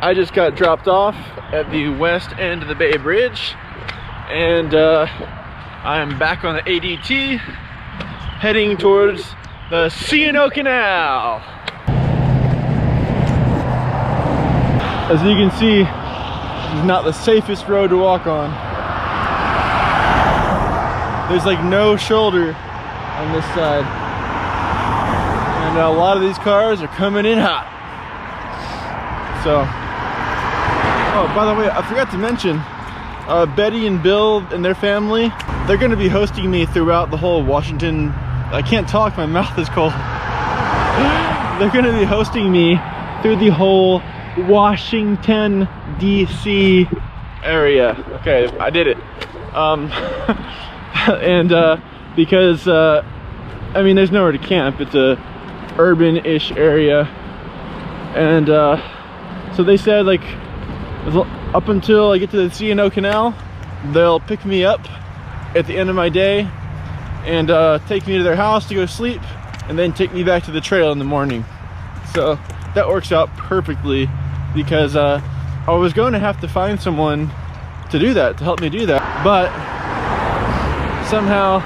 I just got dropped off at the west end of the Bay Bridge, and I am back on the ADT heading towards the C&O Canal. As you can see, this is not the safest road to walk on. There's like no shoulder on this side, and a lot of these cars are coming in hot. So, oh, by the way, I forgot to mention, Betty and Bill and their family, they're going to be hosting me throughout the whole Washington. I can't talk, my mouth is cold. They're going to be hosting me through the whole Washington DC area. Okay, I did it. And because I mean, there's nowhere to camp. It's a urban-ish area, and so they said, like, up until I get to the C&O Canal, they'll pick me up at the end of my day and take me to their house to go sleep, and then take me back to the trail in the morning. So that works out perfectly, because I was going to have to find someone to do that, to help me do that, but somehow,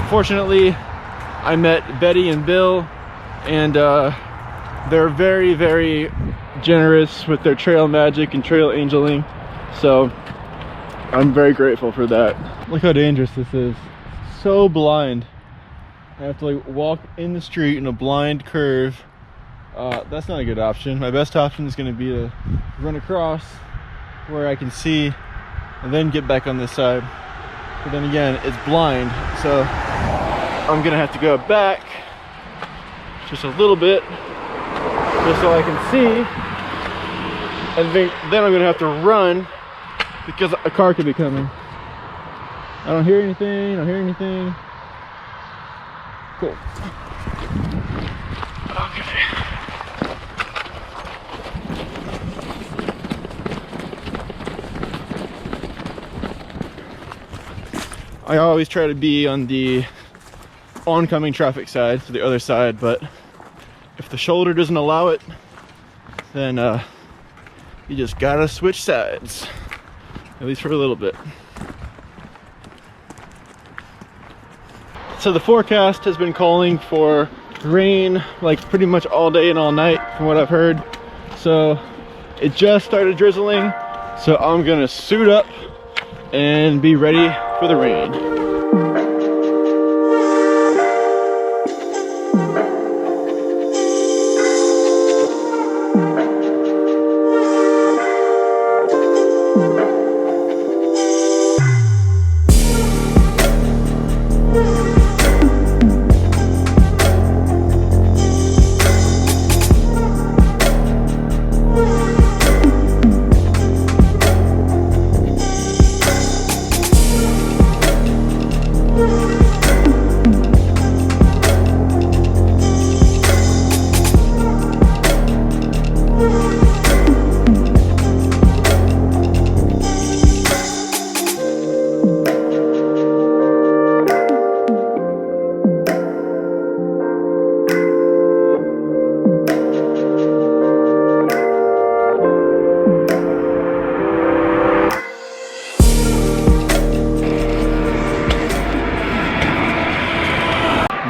fortunately, I met Betty and Bill, and they're very, very generous with their trail magic and trail angeling, so I'm very grateful for that. Look how dangerous this is. So blind. I have to like walk in the street in a blind curve. That's not a good option. My best option is going to be to run across where I can see and then get back on this side. But then again, it's blind, so I'm gonna have to go back just a little bit just so I can see, and then I'm gonna have to run because a car could be coming. I don't hear anything, I don't hear anything. Cool. Okay. I always try to be on the oncoming traffic side, so the other side, but if the shoulder doesn't allow it, then you just gotta switch sides, at least for a little bit. So the forecast has been calling for rain like pretty much all day and all night from what I've heard. So it just started drizzling, so I'm gonna suit up and be ready for the rain.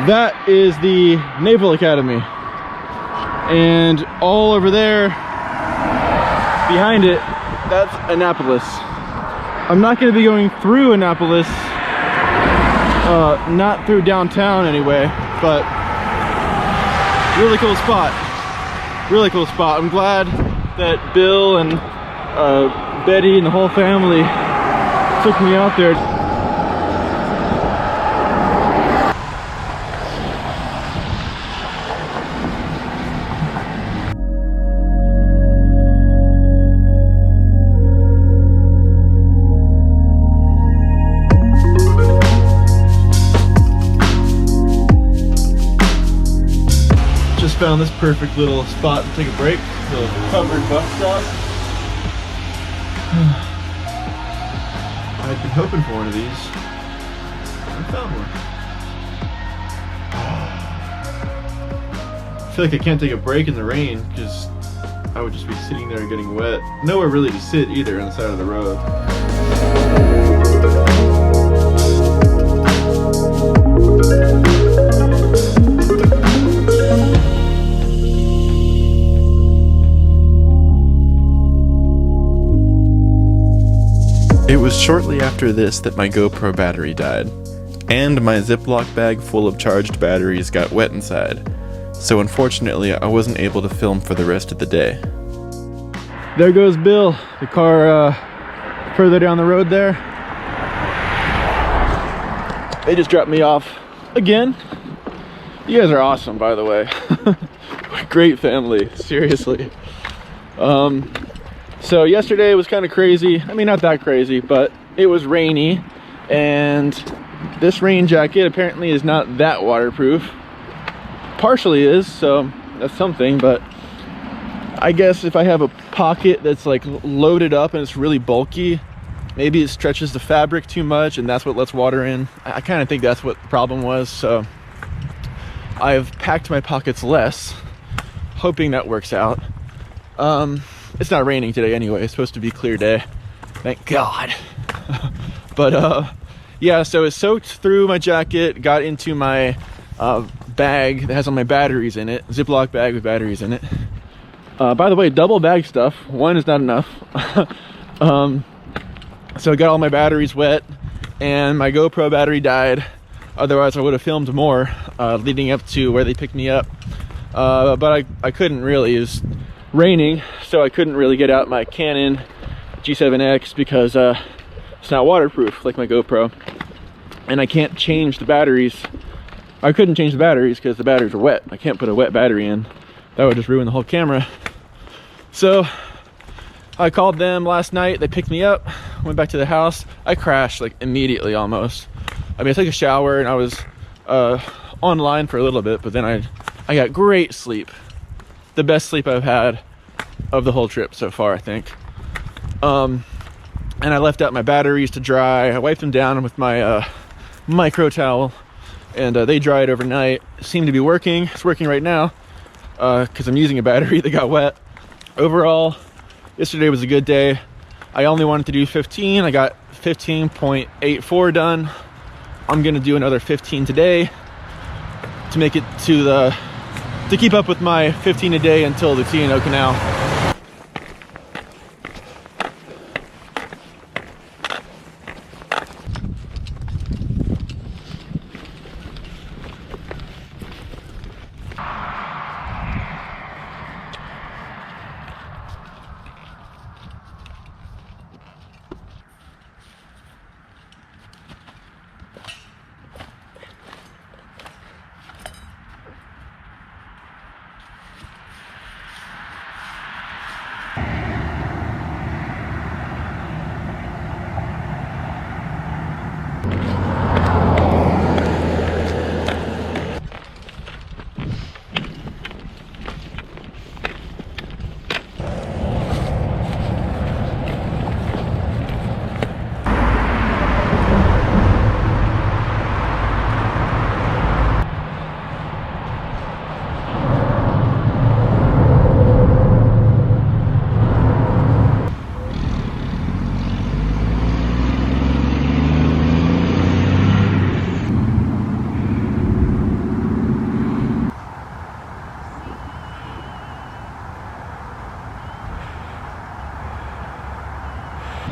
That is the Naval Academy, and all over there behind it, that's Annapolis. I'm not going to be going through Annapolis, not through downtown anyway, but really cool spot, really cool spot. I'm glad that Bill and Betty and the whole family took me out there. Found this perfect little spot to take a break, the covered bus stop. I've been hoping for one of these. I found one. I feel like I can't take a break in the rain because I would just be sitting there getting wet. Nowhere really to sit either on the side of the road. It was shortly after this that my GoPro battery died, and my Ziploc bag full of charged batteries got wet inside, so unfortunately I wasn't able to film for the rest of the day. There goes Bill, the car further down the road there. They just dropped me off again. You guys are awesome, by the way. Great family, seriously. So yesterday was kind of crazy. I mean, not that crazy, but it was rainy, and this rain jacket apparently is not that waterproof. Partially is, so that's something, but I guess if I have a pocket that's like loaded up and it's really bulky, maybe it stretches the fabric too much and that's what lets water in. I kind of think that's what the problem was, so I've packed my pockets less, hoping that works out. It's not raining today anyway. It's supposed to be a clear day, thank God. But yeah, so it soaked through my jacket, got into my bag that has all my batteries in it, Ziploc bag with batteries in it. By the way, double bag stuff, one is not enough. So I got all my batteries wet, and my GoPro battery died. Otherwise I would have filmed more leading up to where they picked me up, but I couldn't really. It was raining, so I couldn't really get out my Canon G7X because it's not waterproof like my GoPro, and I can't change the batteries. I couldn't change the batteries because the batteries are wet. I can't put a wet battery in. That would just ruin the whole camera. So I called them last night. They picked me up, went back to the house. I crashed like immediately almost. I mean, I took a shower and I was online for a little bit, but then I got great sleep. The best sleep I've had of the whole trip so far, I think. And I left out my batteries to dry. I wiped them down with my micro towel, and they dried overnight. It seemed to be working. It's working right now because I'm using a battery that got wet. Overall, yesterday was a good day. I only wanted to do 15. I got 15.84 done. I'm gonna do another 15 today to make it to keep up with my 15 a day until the C&O Canal.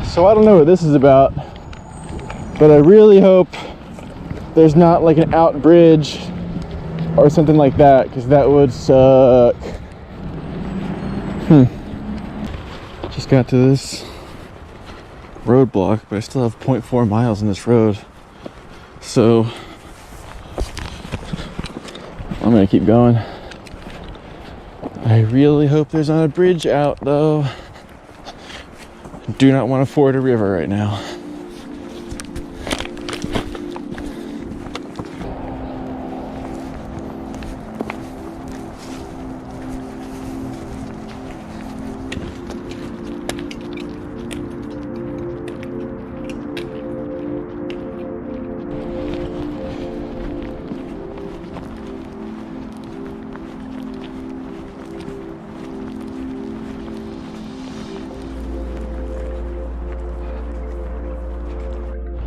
So I don't know what this is about, but I really hope there's not like an out bridge or something like that, because that would suck. Just got to this roadblock, but I still have 0.4 miles in this road, so I'm gonna keep going. I really hope there's not a bridge out though. Do not want to ford a river right now.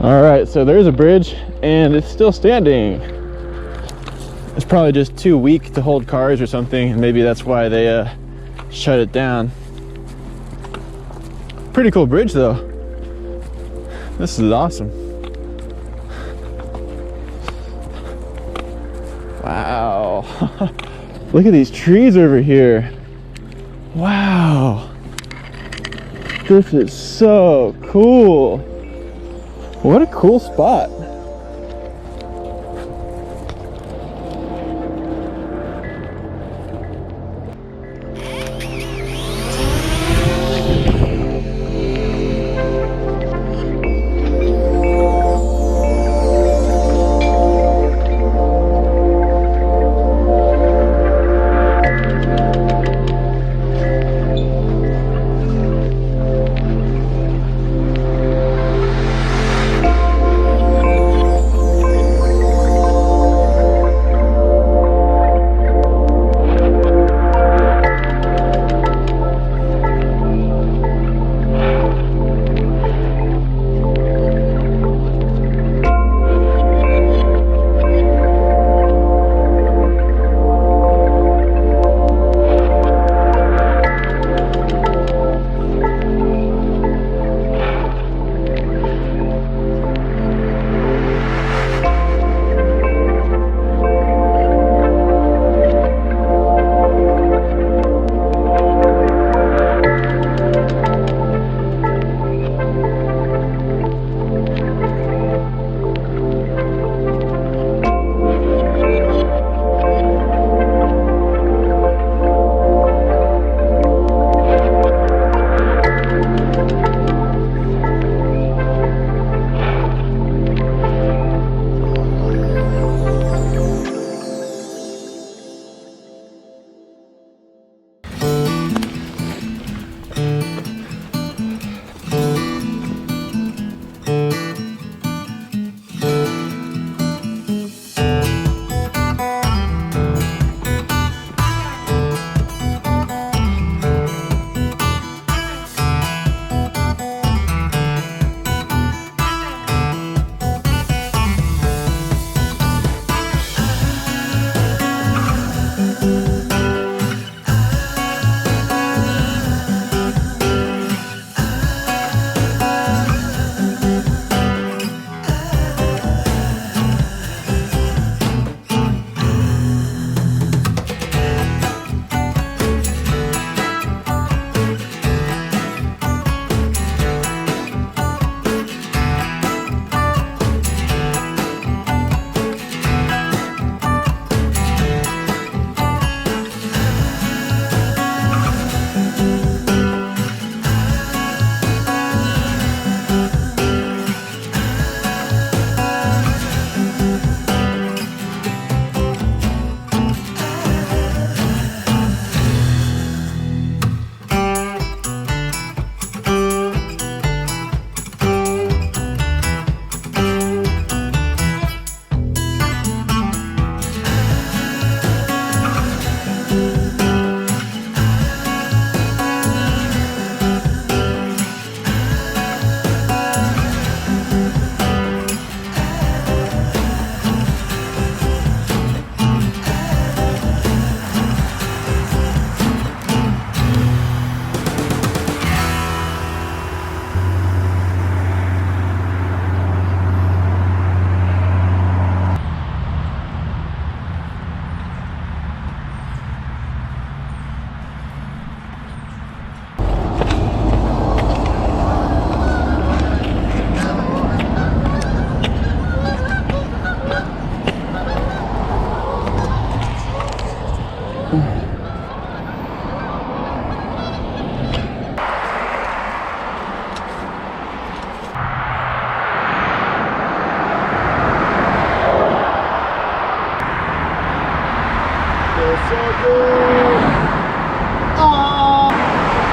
All right, so there's a bridge and it's still standing. It's probably just too weak to hold cars or something, and maybe that's why they shut it down. Pretty cool bridge though. This is awesome. Wow. Look at these trees over here. Wow. This is so cool. What a cool spot.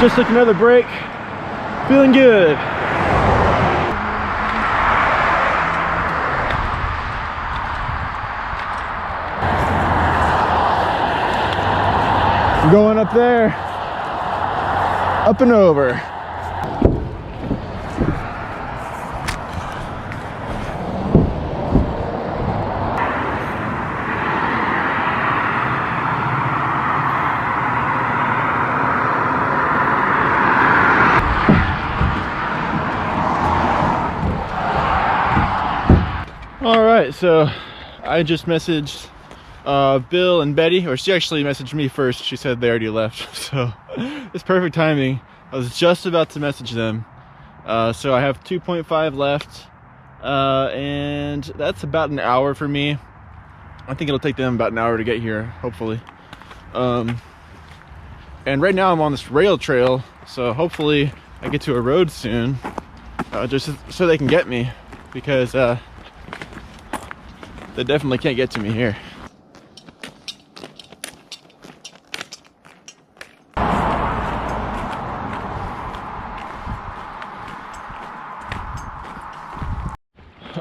Just took another break. Feeling good. I'm going up there, up and over. right, so I just messaged Bill and Betty, or she actually messaged me first. She said they already left, so it's perfect timing. I was just about to message them. So I have 2.5 left, and that's about an hour for me. I think it'll take them about an hour to get here, hopefully. And right now I'm on this rail trail, so hopefully I get to a road soon, just so they can get me, because they definitely can't get to me here.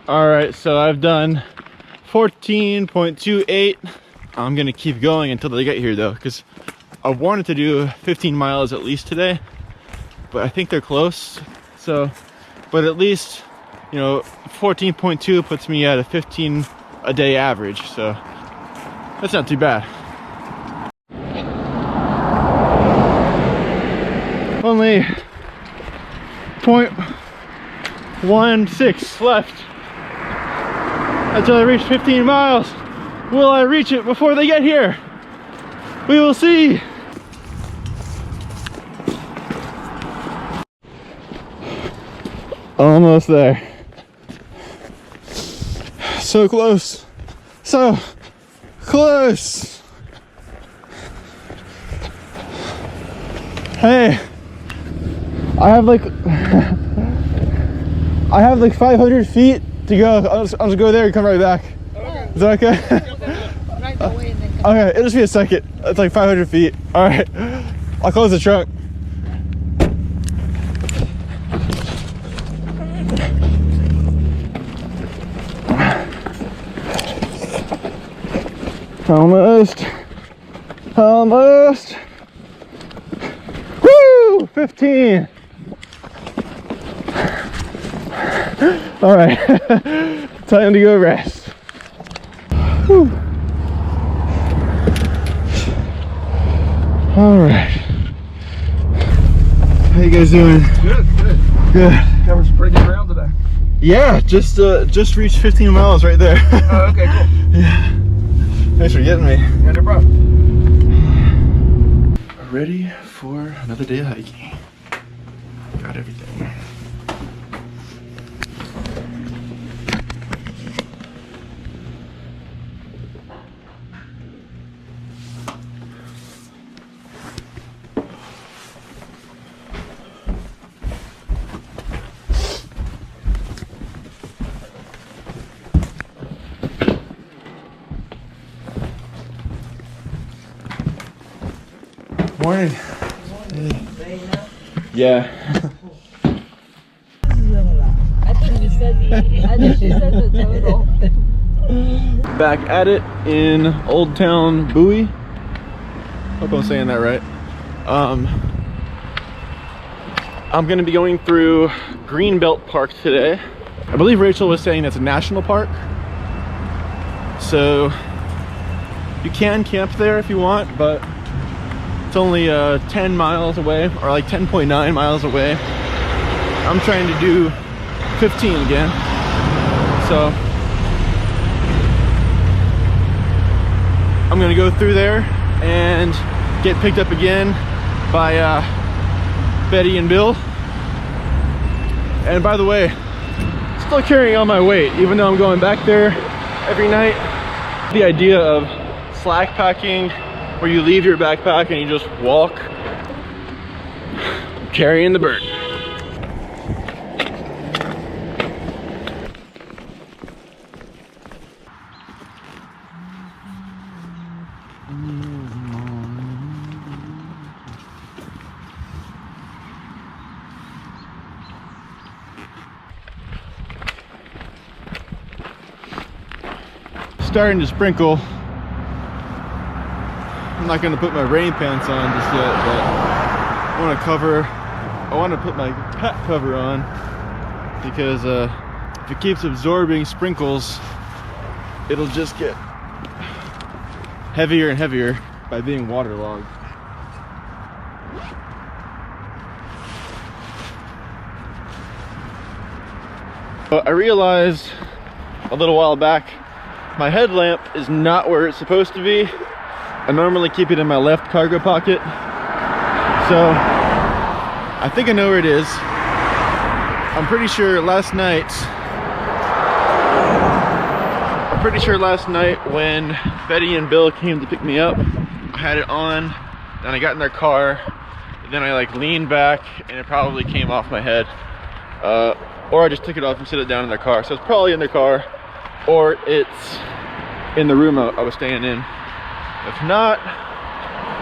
All right, so I've done 14.28. I'm gonna keep going until they get here though, because I wanted to do 15 miles at least today, but I think they're close. So, but at least, you know, 14.2 puts me at a 15 a day average, so that's not too bad. Only 0.16 left until I reach 15 miles. Will I reach it before they get here? We will see. Almost there. So close. So close. Hey, I have like 500 feet to go. I'll just go there and come right back. Okay. Is that okay? Right away and then come Okay, it'll just be a second. It's like 500 feet. All right, I'll close the trunk. Almost. Almost. Woo! 15. All right, time to go rest. Whew. All right. How you guys doing? Good, good. Good. Covered some pretty good ground today. Yeah, just reached 15 miles right there. Oh, okay, cool. Yeah. Thanks for getting me. Yeah, no problem. Ready for another day of hiking. Got everything. Morning. Hey. Yeah. I thought you said the total. Back at it in Old Town BOWIE. Hope I'm saying that right. I'm gonna be going through Greenbelt Park today. I believe Rachel was saying that's a national park. So you can camp there if you want, but it's only 10 miles away, or like 10.9 miles away. I'm trying to do 15 again. So I'm gonna go through there and get picked up again by Betty and Bill. And by the way, still carrying on my weight, even though I'm going back there every night. The idea of slack packing, where you leave your backpack and you just walk, carrying the burden. Starting to sprinkle. I'm not gonna put my rain pants on just yet, but I want to put my hat cover on, because if it keeps absorbing sprinkles, it'll just get heavier and heavier by being waterlogged. But I realized a little while back. My headlamp is not where it's supposed to be. I normally keep it in my left cargo pocket. So I think I know where it is. I'm pretty sure last night when Betty and Bill came to pick me up, I had it on, then I got in their car, then I like leaned back and it probably came off my head. Or I just took it off and set it down in their car. So it's probably in their car, or it's in the room I was staying in. If not,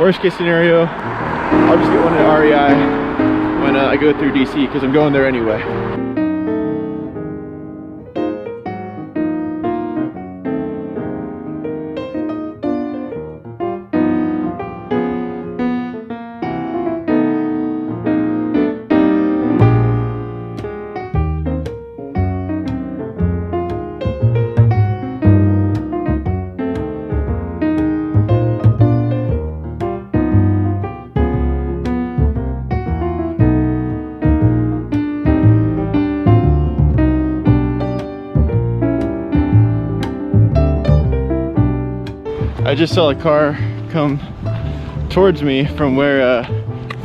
worst case scenario, I'll just get one at REI when I go through DC, because I'm going there anyway. I just saw a car come towards me from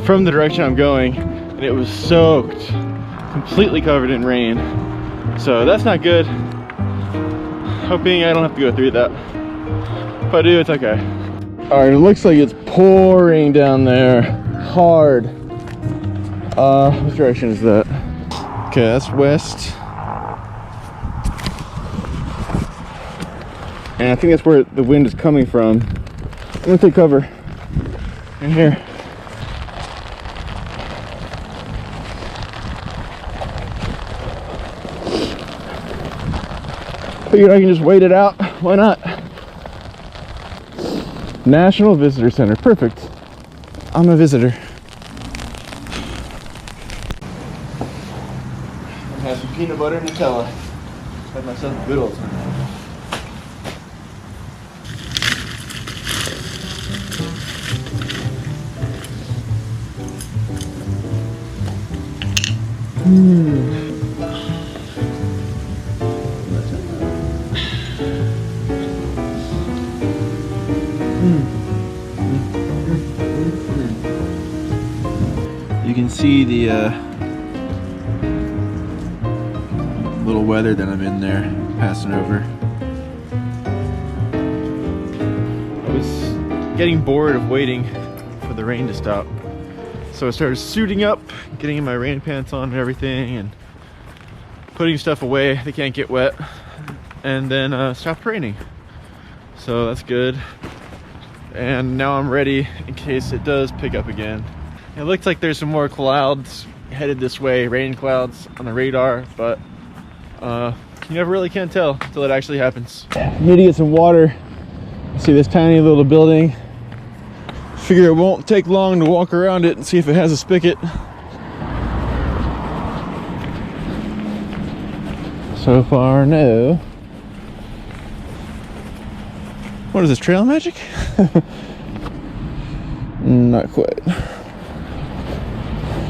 from the direction I'm going, and it was soaked, completely covered in rain. So that's not good. Hoping I don't have to go through that. If I do, it's okay. All right, it looks like it's pouring down there, hard. Which direction is that? Okay, that's west. And I think that's where the wind is coming from. I'm gonna take cover in here. Figured I can just wait it out. Why not? National Visitor Center, perfect. I'm a visitor. I'm having some peanut butter and Nutella. Had myself a good old time. You can see the little weather that I'm in there, passing over. I was getting bored of waiting for the rain to stop, so I started suiting up, getting my rain pants on and everything, and putting stuff away that can't get wet, and then stopped raining. So that's good. And now I'm ready in case it does pick up again. It looks like there's some more clouds headed this way, rain clouds on the radar, but you never really can tell until it actually happens. Need to get some water. See this tiny little building. Figure it won't take long to walk around it and see if it has a spigot. So far, no. What is this, trail magic? Not quite.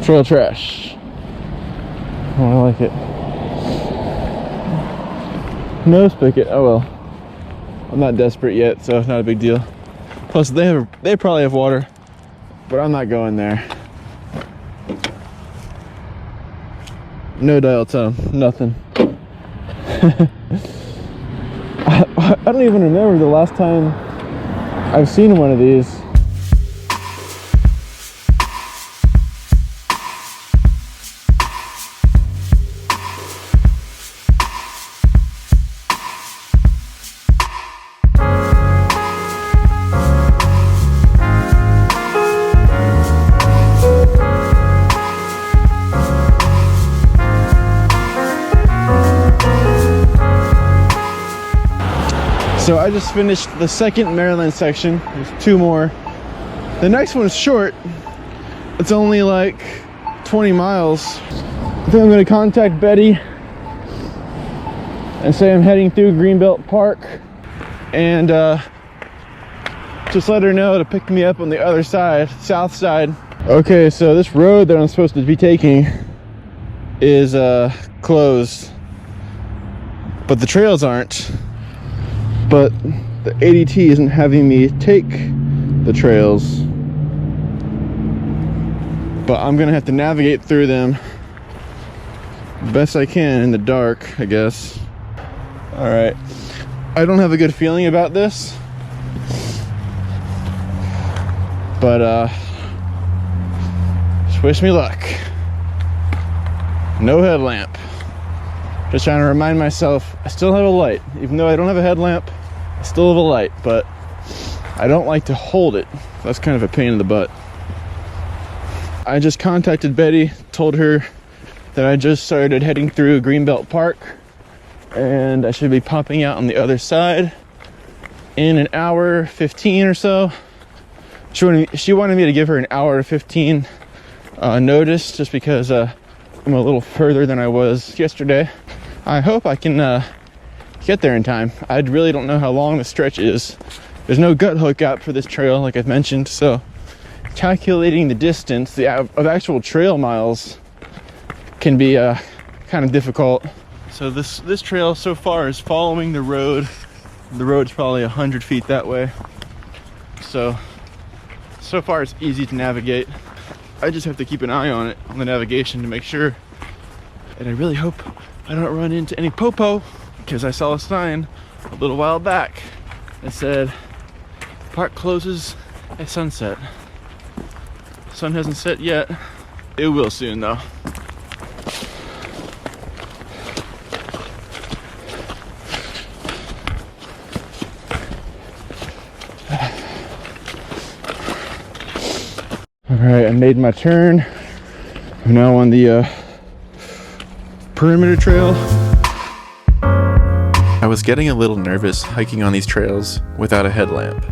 Trail trash. Oh, I like it. No spigot. Oh well. I'm not desperate yet, so it's not a big deal. Plus, they probably have water, but I'm not going there. No dial tone, nothing. I don't even remember the last time I've seen one of these. So I just finished the second Maryland section. There's two more. The next one's short. It's only like 20 miles. I think I'm gonna contact Betty and say I'm heading through Greenbelt Park, and just let her know to pick me up on the other side, south side. Okay, so this road that I'm supposed to be taking is closed. but the trails aren't. But the ADT isn't having me take the trails. But I'm gonna have to navigate through them best I can in the dark, I guess. All right, I don't have a good feeling about this, but just wish me luck. No headlamp. Just trying to remind myself I still have a light. Even though I don't have a headlamp, I still have a light, but I don't like to hold it. That's kind of a pain in the butt. I just contacted Betty, told her that I just started heading through Greenbelt Park and I should be popping out on the other side in an hour 15 or so. She wanted me to give her an hour 15 notice just because I'm a little further than I was yesterday. I hope I can get there in time. I really don't know how long the stretch is. There's no gut hook out for this trail, like I've mentioned, so calculating the distance of actual trail miles can be kind of difficult. So this trail so far is following the road. The road's probably 100 feet that way. So far it's easy to navigate. I just have to keep an eye on it, on the navigation, to make sure. And I really hope I don't run into any popo, because I saw a sign a little while back that said park closes at sunset. Sun hasn't set yet. It will soon though. All right, I made my turn. I'm now on the perimeter trail. I was getting a little nervous hiking on these trails without a headlamp.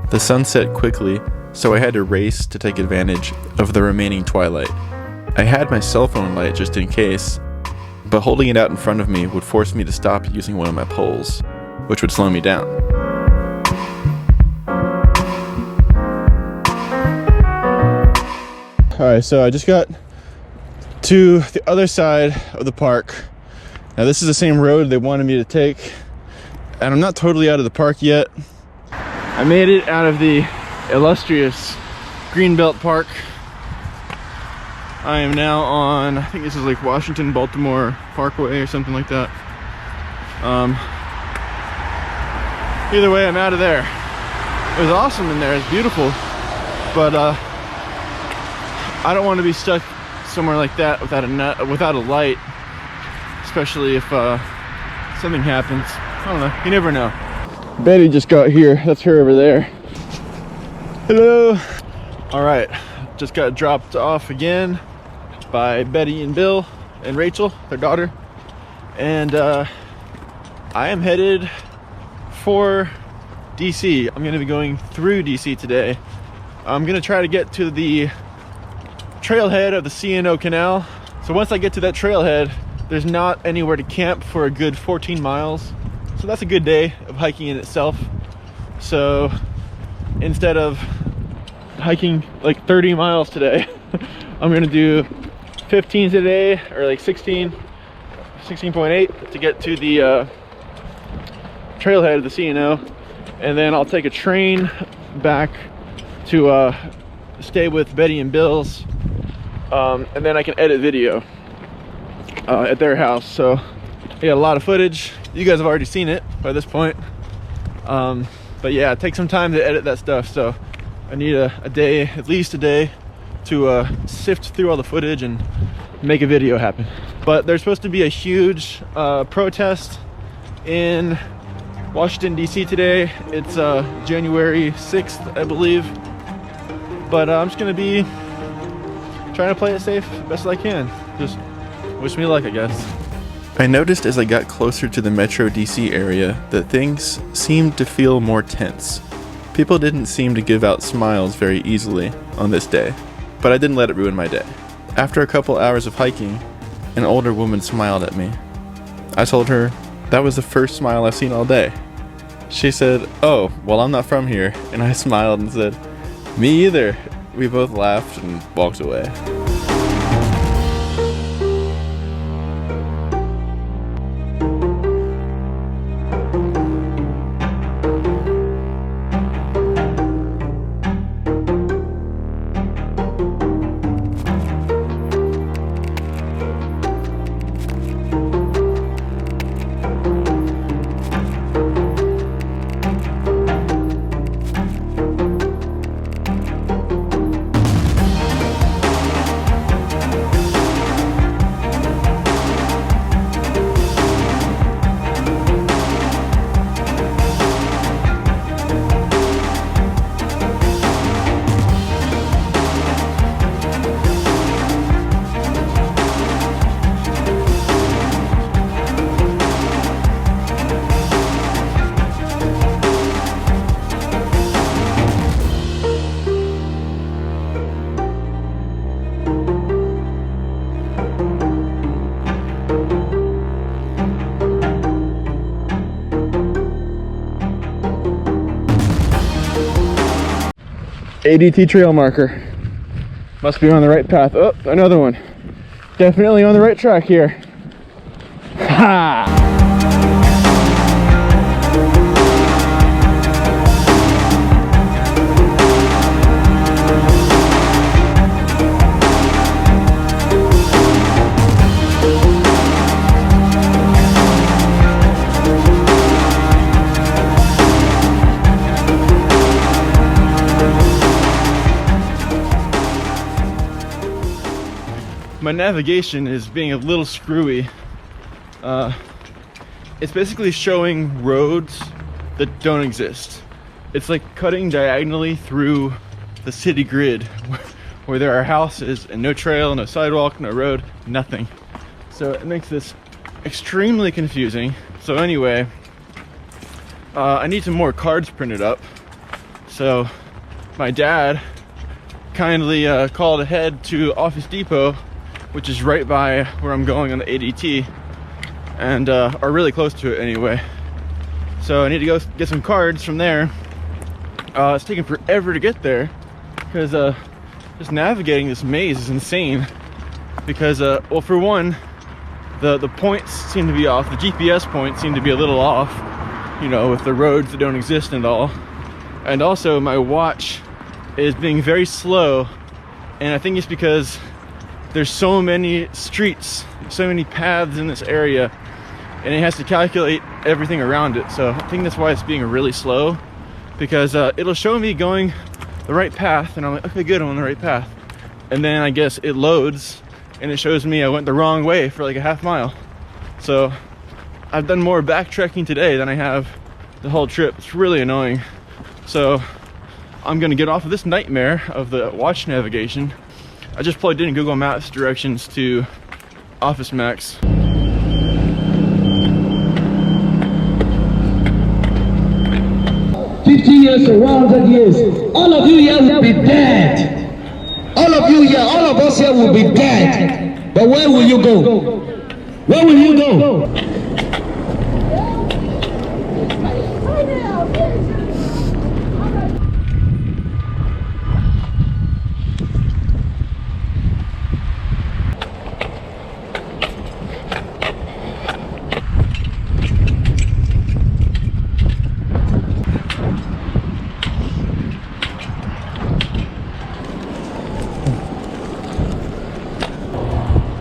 The sun set quickly, so I had to race to take advantage of the remaining twilight. I had my cell phone light just in case, but holding it out in front of me would force me to stop using one of my poles, which would slow me down. All right, so I just got to the other side of the park. Now this is the same road they wanted me to take, and I'm not totally out of the park yet. I made it out of the illustrious Greenbelt Park. I am now on, I think this is like Washington Baltimore Parkway or something like that. Either way, I'm out of there. It was awesome in there, it's beautiful, but I don't want to be stuck somewhere like that without a light, especially if something happens. I don't know, you never know. Betty just got here, that's her over there. Hello. All right, just got dropped off again by Betty and Bill and Rachel, their daughter, and I am headed for DC. I'm gonna be going through DC today. I'm gonna try to get to the trailhead of the C&O Canal. So once I get to that trailhead, there's not anywhere to camp for a good 14 miles. So that's a good day of hiking in itself. So instead of hiking like 30 miles today, I'm gonna do 15 today, or like 16.8 to get to the trailhead of the C&O, and then I'll take a train back to stay with Betty and Bill's, and then I can edit video at their house. So I got a lot of footage. You guys have already seen it by this point, but yeah, it takes some time to edit that stuff, so I need a day, at least a day, to sift through all the footage and make a video happen. But there's supposed to be a huge protest in Washington DC today. It's January 6th, I believe, but I'm just gonna be trying to play it safe best I can. Just wish me luck, I guess. I noticed as I got closer to the Metro DC area that things seemed to feel more tense. People didn't seem to give out smiles very easily on this day, but I didn't let it ruin my day. After a couple hours of hiking, an older woman smiled at me. I told her that was the first smile I've seen all day. She said, "Oh, well, I'm not from here," and I smiled and said, "Me either." We both laughed and walked away. ADT trail marker. Must be on the right path. Oh, another one. Definitely on the right track here. Ha! My navigation is being a little screwy. It's basically showing roads that don't exist. It's like cutting diagonally through the city grid where there are houses and no trail, no sidewalk, no road, nothing. So it makes this extremely confusing. So anyway, I need some more cards printed up. So my dad kindly called ahead to Office Depot, which is right by where I'm going on the ADT, and are really close to it anyway. So I need to go get some cards from there. It's taking forever to get there because just navigating this maze is insane. Because well, for one, the points seem to be off. The GPS points seem to be a little off, you know, with the roads that don't exist and all. And also my watch is being very slow, and I think it's because there's so many streets, so many paths in this area, and it has to calculate everything around it. So I think that's why it's being really slow, because it'll show me going the right path, and I'm like, okay, good, I'm on the right path. And then I guess it loads, and it shows me I went the wrong way for like a half mile. So I've done more backtracking today than I have the whole trip. It's really annoying. So I'm gonna get off of this nightmare of the watch navigation. I just plugged in Google Maps directions to Office Max. 50 years or 100 years, all of you here will be dead. All of you here, all of us here will be dead. But where will you go? Where will you go?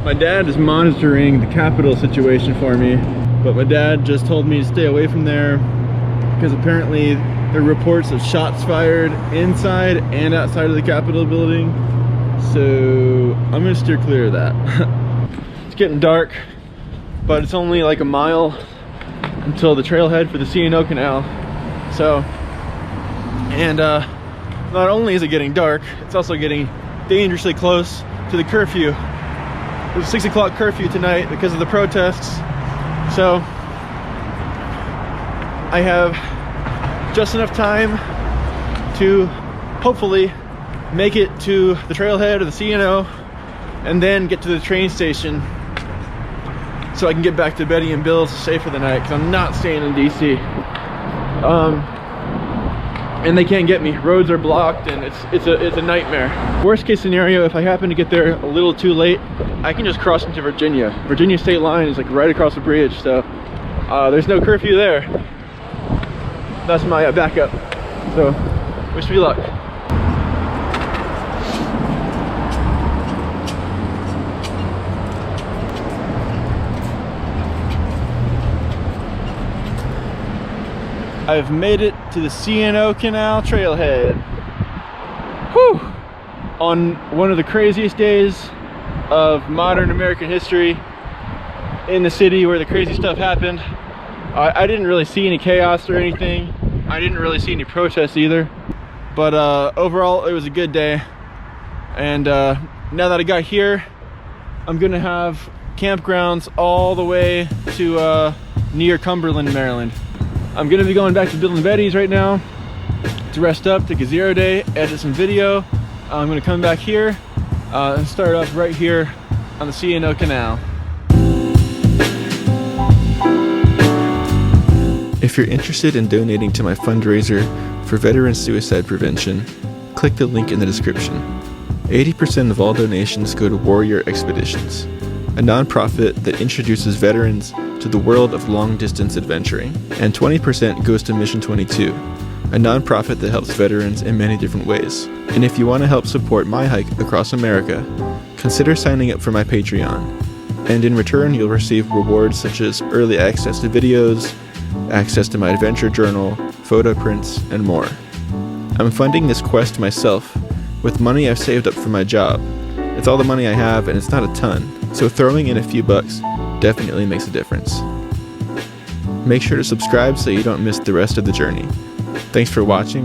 My dad is monitoring the Capitol situation for me, but my dad just told me to stay away from there because apparently there are reports of shots fired inside and outside of the Capitol building. So I'm gonna steer clear of that. It's getting dark, but it's only like a mile until the trailhead for the C&O Canal. So, and not only is it getting dark, it's also getting dangerously close to the curfew. There's a 6 o'clock curfew tonight because of the protests. So I have just enough time to hopefully make it to the trailhead or the C&O and then get to the train station so I can get back to Betty and Bill's safe for the night, because I'm not staying in DC. And they can't get me. Roads are blocked and it's a nightmare. Worst case scenario, if I happen to get there a little too late, I can just cross into Virginia. Virginia state line is like right across the bridge, so there's no curfew there. That's my backup. So wish me luck. I've made it to the C&O Canal Trailhead. Whew! On one of the craziest days of modern American history, in the city where the crazy stuff happened. I didn't really see any chaos or anything. I didn't really see any protests either. But overall, it was a good day. And now that I got here, I'm gonna have campgrounds all the way to near Cumberland, Maryland. I'm gonna be going back to Bill and Betty's right now to rest up, take a 0 day, edit some video. I'm gonna come back here and start off right here on the C&O Canal. If you're interested in donating to my fundraiser for veteran suicide prevention, click the link in the description. 80% of all donations go to Warrior Expeditions, a nonprofit that introduces veterans to the world of long-distance adventuring, and 20% goes to Mission 22, a nonprofit that helps veterans in many different ways. And if you want to help support my hike across America, consider signing up for my Patreon, and in return you'll receive rewards such as early access to videos, access to my adventure journal, photo prints, and more. I'm funding this quest myself with money I've saved up from my job. It's all the money I have, and it's not a ton, so throwing in a few bucks definitely makes a difference. Make sure to subscribe so you don't miss the rest of the journey. Thanks for watching,